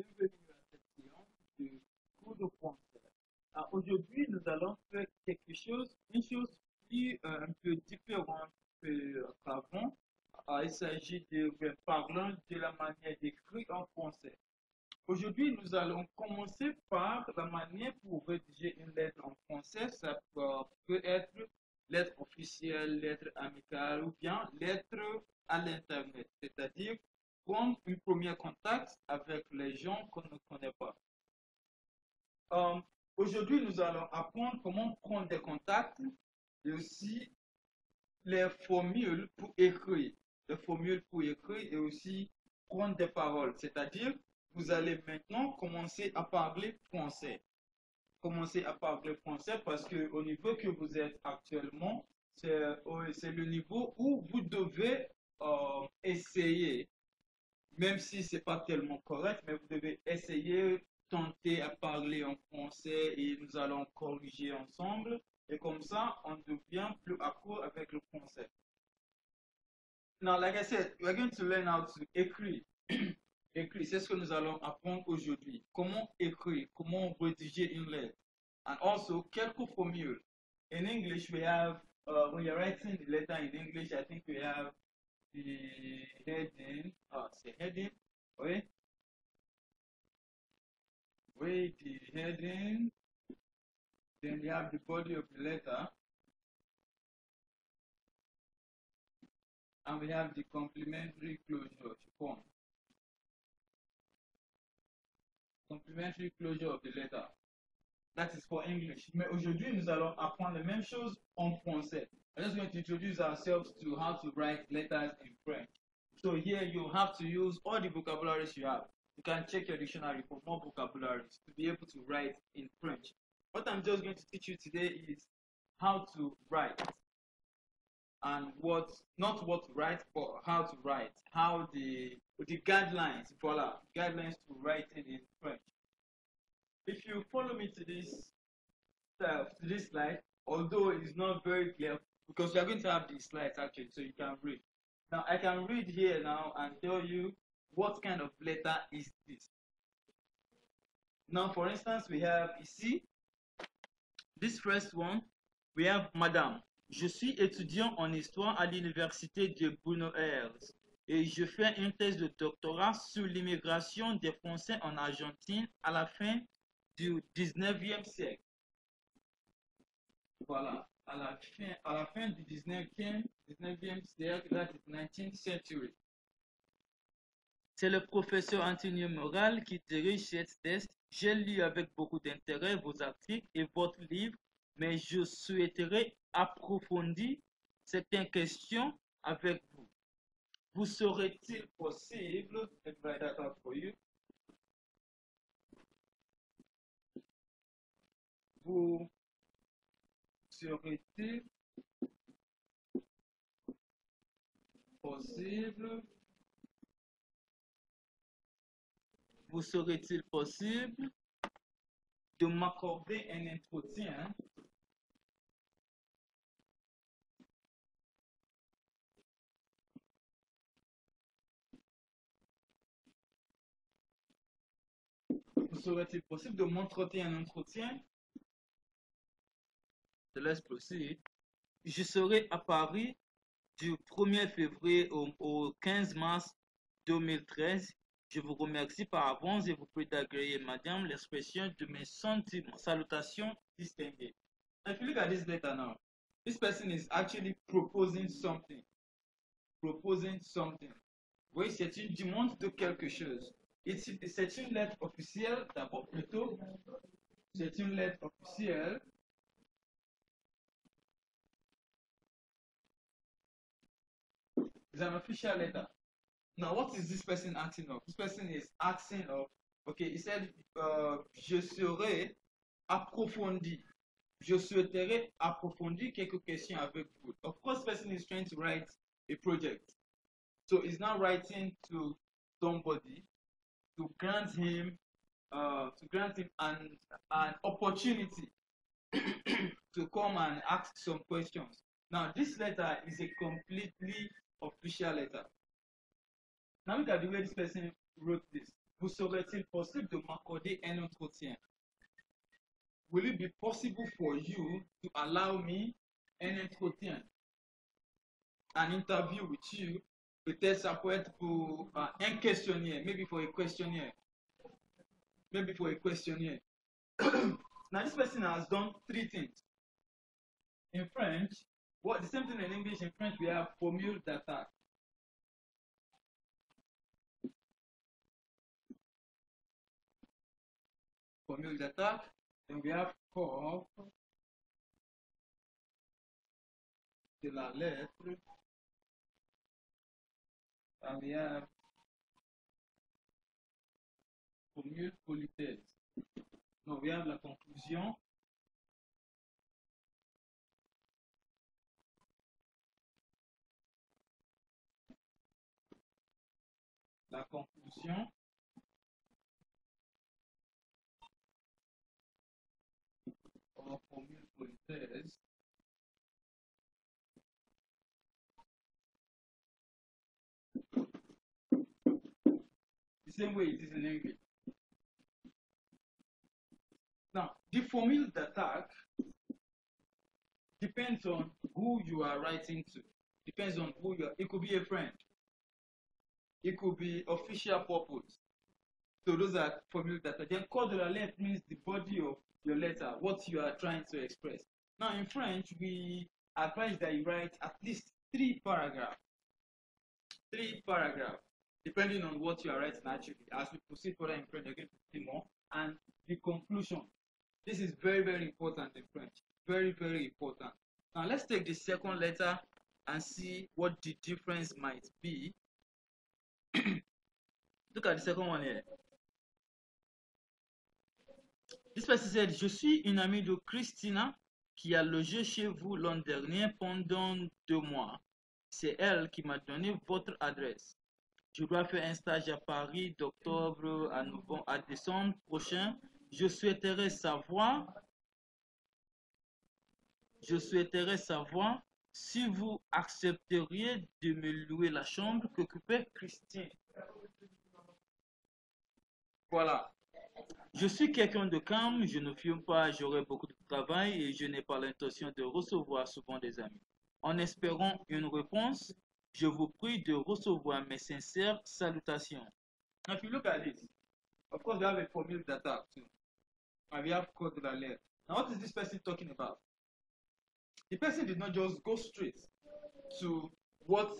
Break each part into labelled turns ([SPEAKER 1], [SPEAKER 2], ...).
[SPEAKER 1] Bienvenue à cette séance de cours de français. Aujourd'hui, nous allons faire quelque chose, une chose plus un peu différente qu'avant. Il s'agit de parler de la manière d'écrire en français. Aujourd'hui, nous allons commencer par la manière pour rédiger une lettre en français. Ça peut être lettre officielle, lettre amicale ou bien lettre à l'Internet, c'est-à-dire prendre un premier contact avec les gens qu'on ne connaît pas. Euh, Aujourd'hui, nous allons apprendre comment prendre des contacts et aussi les formules pour écrire. Les formules pour écrire et aussi prendre des paroles. C'est-à-dire, vous allez maintenant commencer à parler français. Commencer à parler français parce que au niveau que vous êtes actuellement, c'est le niveau où vous devez essayer, même si c'est pas tellement correct, mais vous devez essayer, tenter à parler en français et nous allons corriger ensemble. Et comme ça, on devient plus accro avec le français. Now, like I said, we're going to learn how to écrire. Écrire, c'est ce que nous allons apprendre aujourd'hui. Comment écrire, comment rédiger une lettre. And also, quelques formules. In English, we have, when you're writing the letter in English, I think we have the heading, c'est heading, oui, oui, the heading, then you have the body of the letter, and we have the complementary closure, form. Complementary closure of the letter. That is for English. Mais aujourd'hui, nous allons apprendre la même chose en français. I'm just going to introduce ourselves to how to write letters in French. So here you have to use all the vocabularies you have. You can check your dictionary for more vocabularies to be able to write in French. What I'm just going to teach you today is how to write and not what to write, but how to write. How the guidelines, voila, guidelines to writing in French. If you follow me to this slide, although it is not very clear, because we are going to have these slides actually, so you can read. Now I can read here now and tell you what kind of letter is this. Now, for instance, we have ici, this first one, we have Madame. Je suis étudiant en histoire à l'université de Buenos Aires et je fais une thèse de doctorat sur l'immigration des Français en Argentine à la fin du 19e siècle. Voilà, à la fin du 19e siècle, that is 19th century. C'est le professeur Antonio Moral qui dirige cette thèse. J'ai lu avec beaucoup d'intérêt vos articles et votre livre, mais je souhaiterais approfondir certaines questions avec vous. Vous serait-il possible, let me write that out for you, vous serait-il possible, vous serait-il possible de m'accorder un entretien vous serait-il possible de m'entretenir un entretien? Je laisse proceed. Je serai à Paris du 1er février au 15 mars 2013. Je vous remercie par avance et vous pouvez agréer, madame, l'expression de mes sentiments. Salutations distinguées. If you look at this letter now, this person is actually proposing something. Proposing something. Oui, c'est une demande de quelque chose. C'est une lettre officielle, d'abord plutôt. C'est une lettre officielle. It's an official letter. Now, what is this person asking of? This person is asking of, okay, he said, je serai approfondi. Je souhaiterais approfondir quelques questions avec vous. Of course, person is trying to write a project. So he's now writing to somebody to grant him an opportunity to come and ask some questions. Now, this letter is a completely official letter. Now look at the way this person wrote this. vous serait-il possible de m'accorder un entretien? Will it be possible for you to allow me un entretien? An interview with you? Peut-être ça peut être pour un questionnaire, maybe for a questionnaire. Maybe for a questionnaire. Now this person has done three things. In French, the same thing in English. In French, we have formule d'attaque. Formule d'attaque. Then we have corps de la lettre. And we have formule politesse. No, we have la conclusion. La conclusion. Or formule politesse. The same way it is in English. Now, the formule d'attaque depends on who you are writing to. Depends on who you are. It could be a friend. It could be official purpose. So those are formula data. Then corps de la lettre means the body of your letter, what you are trying to express. Now in French, we advise that you write at least 3 paragraphs. 3 paragraphs, depending on what you are writing actually. As we proceed further in French, you're going to see more. And the conclusion. This is very, very important in French. Very, very important. Now let's take the second letter and see what the difference might be. Look at the second one here. This person said, je suis une amie de Christina qui a logé chez vous l'an dernier pendant 2 mois. C'est elle qui m'a donné votre adresse. Je dois faire un stage à Paris d'octobre à décembre prochain. Je souhaiterais savoir si vous accepteriez de me louer la chambre qu'occupait Christine. Voilà. Je suis quelqu'un de calme, je ne fume pas, j'aurai beaucoup de travail et je n'ai pas l'intention de recevoir souvent des amis. En espérant une réponse, je vous prie de recevoir mes sincères salutations. Now, if you look at this, of course, we have a formula d'attaque too. And we have corps de la lettre. Now, what is this person talking about? The person did not just go straight to what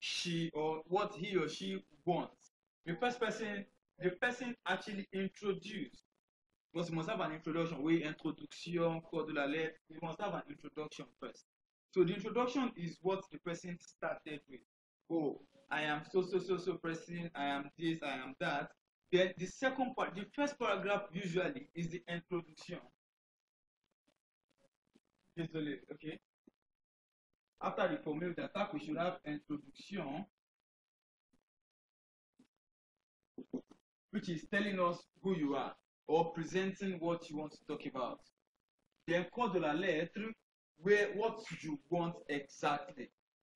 [SPEAKER 1] he or she wants. The person actually introduced, because you must have an introduction, introduction, corps de la lettre, you must have an introduction first. So the introduction is what the person started with. Oh, I am so person, I am this, I am that. Then the second part, the first paragraph usually is the introduction. Désolé, okay. After the formula d'attaque, we should have introduction, which is telling us who you are or presenting what you want to talk about. Then corps de la lettre, where what you want exactly.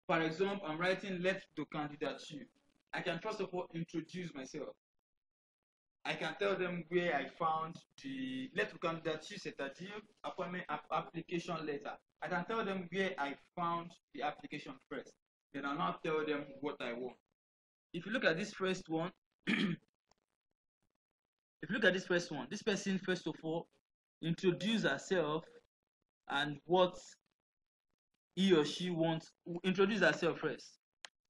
[SPEAKER 1] For example, I'm writing lettre de candidature. I can first of all introduce myself. I can tell them where I found the lettre de candidature, c'est-à-dire application letter. I can tell them where I found the application first. Then I'll not tell them what I want. If you look at this first one, this person first of all introduce herself and what he or she wants. Introduce herself first.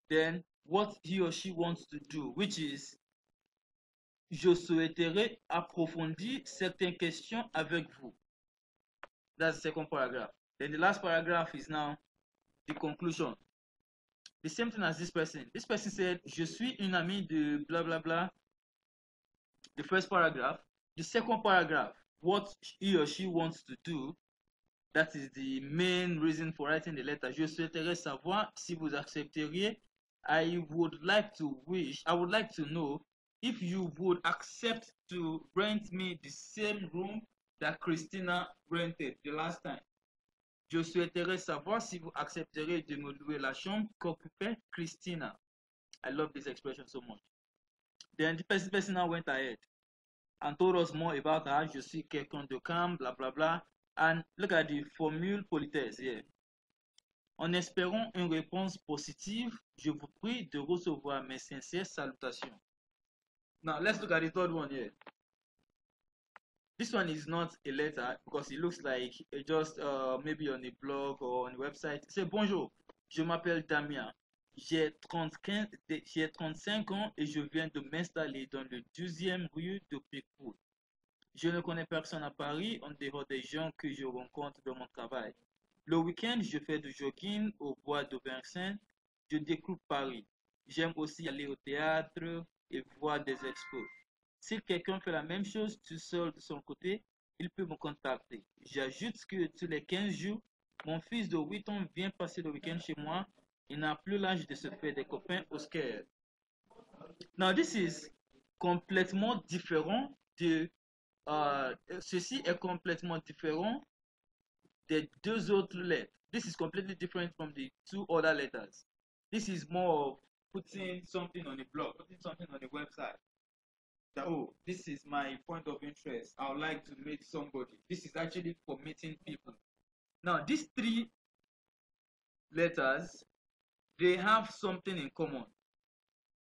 [SPEAKER 1] Then what he or she wants to do, which is je souhaiterais approfondir certaines questions avec vous. That's the second paragraph. Then the last paragraph is now the conclusion. The same thing as this person. This person said, je suis une amie de blah blah blah. The first paragraph. The second paragraph, what he or she wants to do. That is the main reason for writing the letter. Je souhaiterais savoir si vous accepteriez. I would like to know if you would accept to rent me the same room that Christina rented the last time. Je souhaiterais savoir si vous accepteriez de me louer la chambre qu'occupait Christina. I love this expression so much. Then the person now went ahead and told us more about how je suis quelqu'un de calme, blah blah blah. And look at the formule politesse here. En espérant une réponse positive, je vous prie de recevoir mes sincères salutations. Now let's look at the third one here. This one is not a letter because it looks like just maybe on a blog or on a website. C'est bonjour, je m'appelle Damien. J'ai 35 ans et je viens de m'installer dans le 12e rue de Pickwood. Je ne connais personne à Paris en dehors des gens que je rencontre dans mon travail. Le week-end, je fais du jogging au bois de Vincennes. Je découvre Paris. J'aime aussi aller au théâtre et voir des expos. Si quelqu'un fait la même chose tout seul de son côté, il peut me contacter. J'ajoute que tous les 15 jours, mon fils de 8 ans vient passer le week-end chez moi. Il n'a plus l'âge de se faire des copains au scare. Now, this is complètement différent de ceci est complètement différent des deux autres lettres. This is completely different from the two other letters. This is more of putting something on a blog, putting something on a website. That, oh, this is my point of interest. I would like to meet somebody. This is actually for meeting people. Now, these three letters, they have something in common.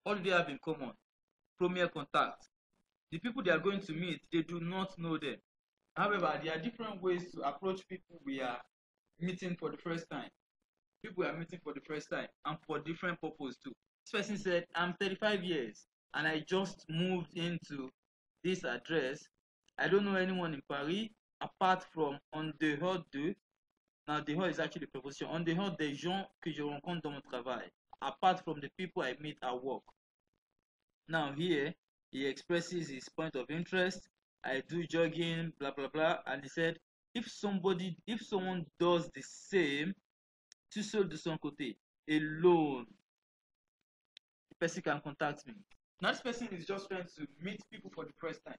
[SPEAKER 1] What do they have in common? Premier contact. The people they are going to meet, they do not know them. However, there are different ways to approach people we are meeting for the first time. People are meeting for the first time and for different purposes too. This person said, I'm 35 years and I just moved into this address. I don't know anyone in Paris apart from en dehors de. Now, dehors is actually the preposition. En dehors des gens que je rencontre dans mon travail. Apart from the people I meet at work. Now, here, he expresses his point of interest. I do jogging, blah blah blah, and he said, if someone does the same, tout seul de son côté, alone, the person can contact me. Now, this person is just trying to meet people for the first time.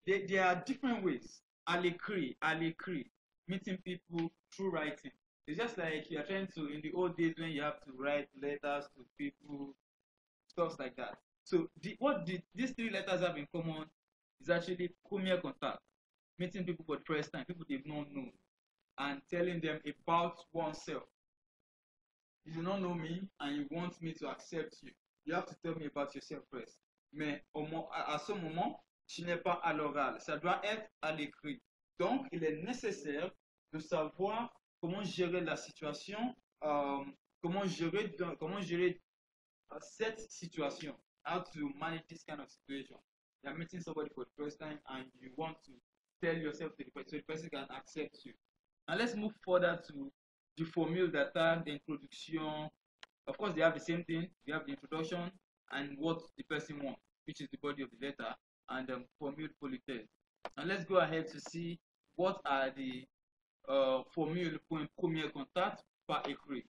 [SPEAKER 1] There are different ways. À l'écrit, meeting people through writing. It's just like you are trying to, in the old days when you have to write letters to people, stuff like that. So these three letters have in common is actually premier contact, meeting people for the first time, people they've not known, and telling them about oneself. If you don't know me and you want me to accept you, you have to tell me about yourself first. Mais à ce moment, ce n'est pas à l'oral, ça doit être à l'écrit. Donc, il est nécessaire de savoir comment gérer la situation, comment gérer cette situation. How to manage this kind of situation. You're meeting somebody for the first time and you want to tell yourself to the person so the person can accept you. Now let's move further to the formule data, the introduction. Of course, they have the same thing. You have the introduction and what the person wants, which is the body of the letter, and formule politesse. Now let's go ahead to see what are the formule pour un premier contact par écrit.